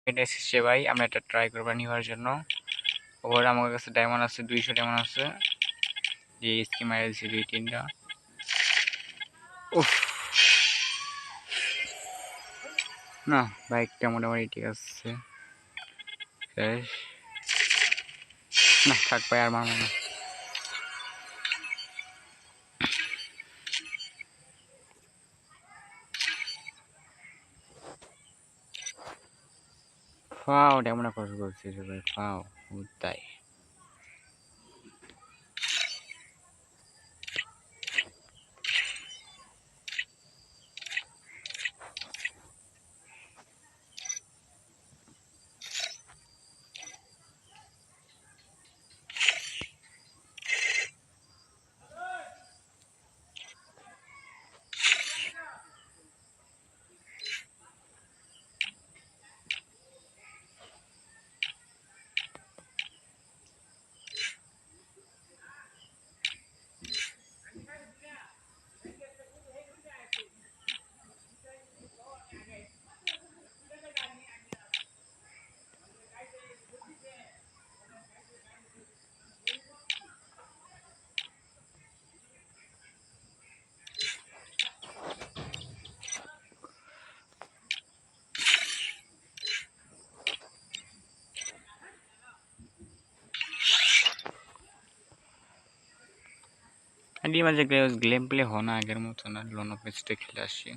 এটা এসেছে ভাই, আমরা এটা ট্রাই করবো নেওয়ার জন্য। ওর আমার কাছে ডায়মন্ড আছে, 200 ডায়মন্ড আছে, যে স্কি মারা দিচ্ছে 2-3টা। উফ, না বাইকটা মোটামুটি ঠিক আছে। না থাক ভাই, আর মারবো না। ফাও ডায়মন্ড খরচ করছি ভাই, ফাও তাই। মাঝে গেম প্লে হয় না আগের মতো, না লোন অফ খেলে আসছি।